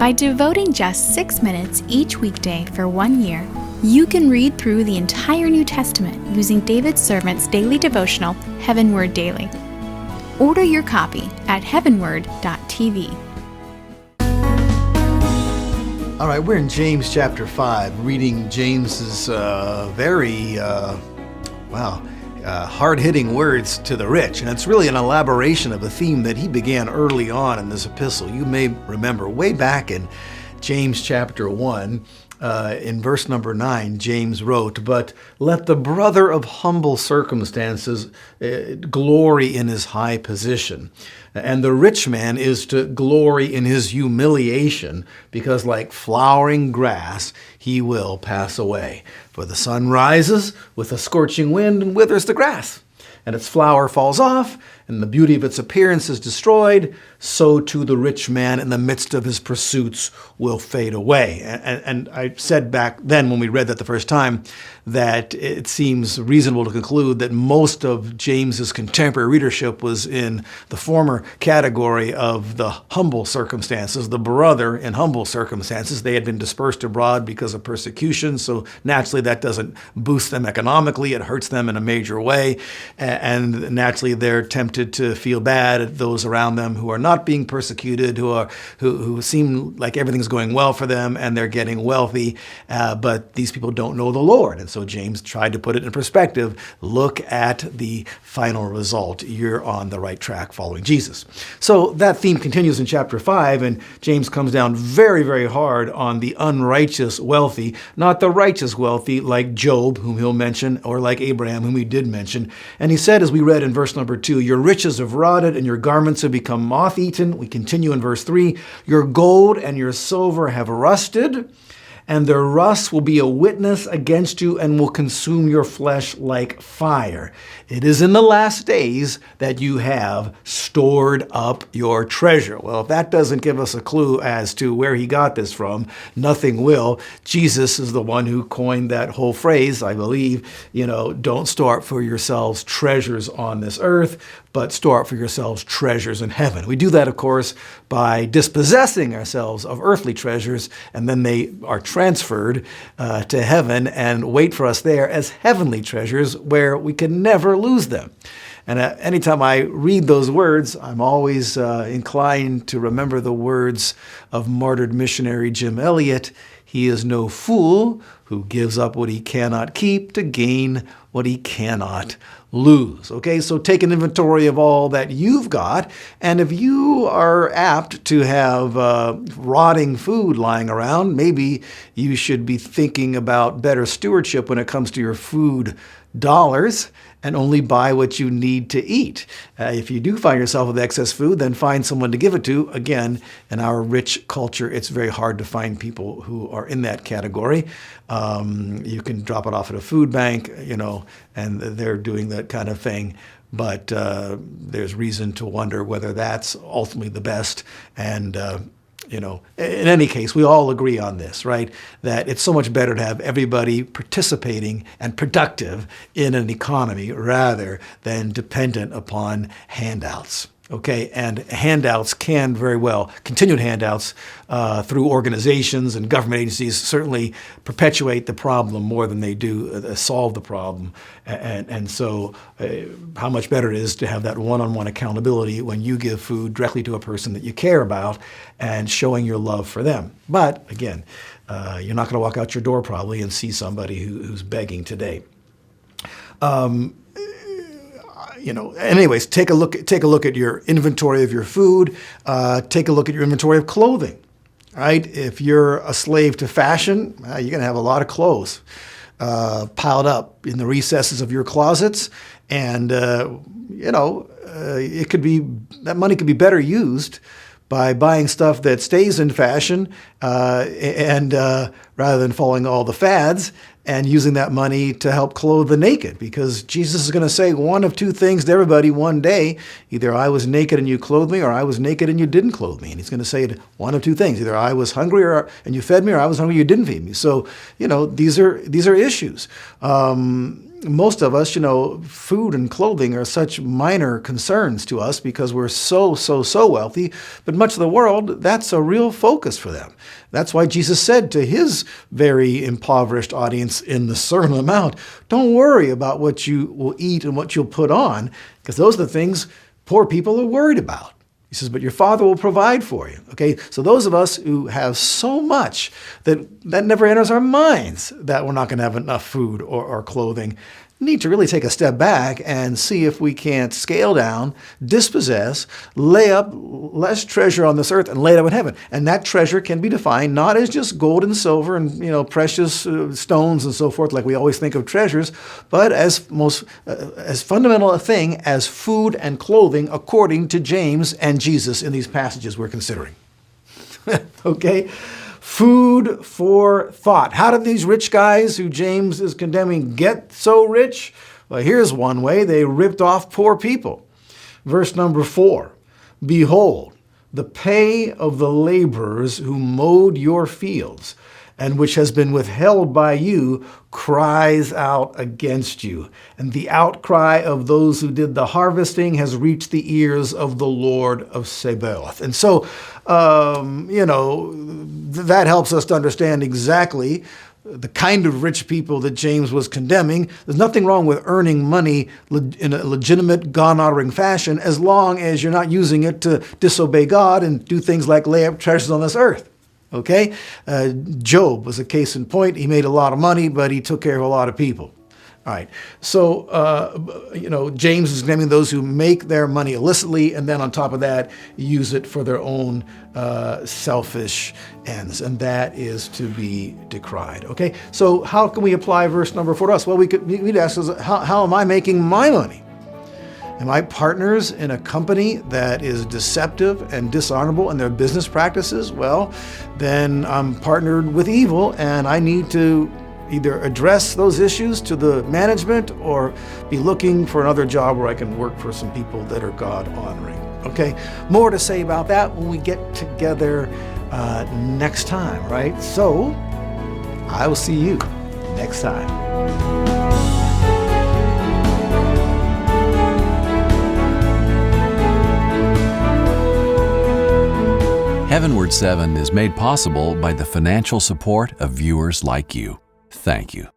By devoting just 6 minutes each weekday for 1 year, you can read through the entire New Testament using David's servant's daily devotional, HeavenWord Daily. Order your copy at heavenword.tv. All right, we're in James chapter 5, reading James's very hard-hitting words to the rich. And it's really an elaboration of a theme that he began early on in this epistle. You may remember way back in James chapter 1, in verse number 9, James wrote, "But let the brother of humble circumstances glory in his high position. And the rich man is to glory in his humiliation, because like flowering grass, he will pass away. For the sun rises with a scorching wind and withers the grass, and its flower falls off, and the beauty of its appearance is destroyed. So too the rich man in the midst of his pursuits will fade away." And I said back then when we read that the first time that it seems reasonable to conclude that most of James's contemporary readership was in the former category of the humble circumstances, the brother in humble circumstances. They had been dispersed abroad because of persecution, so naturally that doesn't boost them economically. It hurts them in a major way, and naturally they're tempted to feel bad at those around them who are not being persecuted, who seem like everything's going well for them and they're getting wealthy, but these people don't know the Lord. And so James tried to put it in perspective. Look at the final result. You're on the right track following Jesus. So that theme continues in chapter 5, and James comes down very, very hard on the unrighteous wealthy, not the righteous wealthy like Job, whom he'll mention, or like Abraham, whom he did mention. And he said, as we read in verse number 2, "Your riches have rotted and your garments have become moth-eaten." We continue in verse 3, "Your gold and your silver have rusted, and their rust will be a witness against you and will consume your flesh like fire. It is in the last days that you have stored up your treasure." Well, if that doesn't give us a clue as to where he got this from, nothing will. Jesus is the one who coined that whole phrase, I believe. Don't store up for yourselves treasures on this earth, but store up for yourselves treasures in heaven. We do that, of course, by dispossessing ourselves of earthly treasures, and then they are transferred to heaven and wait for us there as heavenly treasures where we can never lose them. And anytime I read those words, I'm always inclined to remember the words of martyred missionary Jim Elliot. "He is no fool who gives up what he cannot keep to gain what he cannot lose." Okay, so take an inventory of all that you've got, and if you are apt to have rotting food lying around, maybe you should be thinking about better stewardship when it comes to your food dollars, and only buy what you need to eat. If you do find yourself with excess food, then find someone to give it to. Again, in our rich culture, it's very hard to find people who are in that category. You can drop it off at a food bank, and they're doing that kind of thing. But there's reason to wonder whether that's ultimately the best. And in any case, we all agree on this, right? That it's so much better to have everybody participating and productive in an economy rather than dependent upon handouts. Okay, and handouts can very well, continued handouts through organizations and government agencies certainly perpetuate the problem more than they do solve the problem. And so how much better it is to have that one-on-one accountability when you give food directly to a person that you care about and showing your love for them. But again, you're not going to walk out your door probably and see somebody who's begging today. Anyways, take a look at your inventory of your food. Take a look at your inventory of clothing. Right? If you're a slave to fashion, you're going to have a lot of clothes piled up in the recesses of your closets, and it could be that money could be better used by buying stuff that stays in fashion and rather than following all the fads, and using that money to help clothe the naked. Because Jesus is going to say one of two things to everybody one day. Either I was naked and you clothed me, or I was naked and you didn't clothe me. And he's going to say one of two things. Either I was hungry and you fed me, or I was hungry and you didn't feed me. So, these are issues. most of us, food and clothing are such minor concerns to us because we're so wealthy. But much of the world, that's a real focus for them. That's why Jesus said to his very impoverished audience in the Sermon on the Mount, don't worry about what you will eat and what you'll put on, because those are the things poor people are worried about. He says, but your Father will provide for you. Okay, so those of us who have so much that never enters our minds that we're not going to have enough food or clothing, need to really take a step back and see if we can't scale down, dispossess, lay up less treasure on this earth and lay it up in heaven. And that treasure can be defined not as just gold and silver and precious stones and so forth, like we always think of treasures, but as fundamental a thing as food and clothing, according to James and Jesus in these passages we're considering. Okay? Food for thought. How did these rich guys who James is condemning get so rich? Well, here's one way. They ripped off poor people. Verse number 4, behold, the pay of the laborers who mowed your fields, and which has been withheld by you, cries out against you. And the outcry of those who did the harvesting has reached the ears of the Lord of Sabaoth. And so, that helps us to understand exactly the kind of rich people that James was condemning. There's nothing wrong with earning money in a legitimate, God-honoring fashion as long as you're not using it to disobey God and do things like lay up treasures on this earth. Okay? Job was a case in point. He made a lot of money, but he took care of a lot of people. All right. So, James is condemning those who make their money illicitly and then on top of that, use it for their own selfish ends. And that is to be decried. Okay? So how can we apply verse number 4 to us? Well, we'd ask us, how am I making my money? Am I partners in a company that is deceptive and dishonorable in their business practices? Well, then I'm partnered with evil and I need to either address those issues to the management or be looking for another job where I can work for some people that are God-honoring. Okay, more to say about that when we get together next time, right? So, I will see you next time. HeavenWord 7 is made possible by the financial support of viewers like you. Thank you.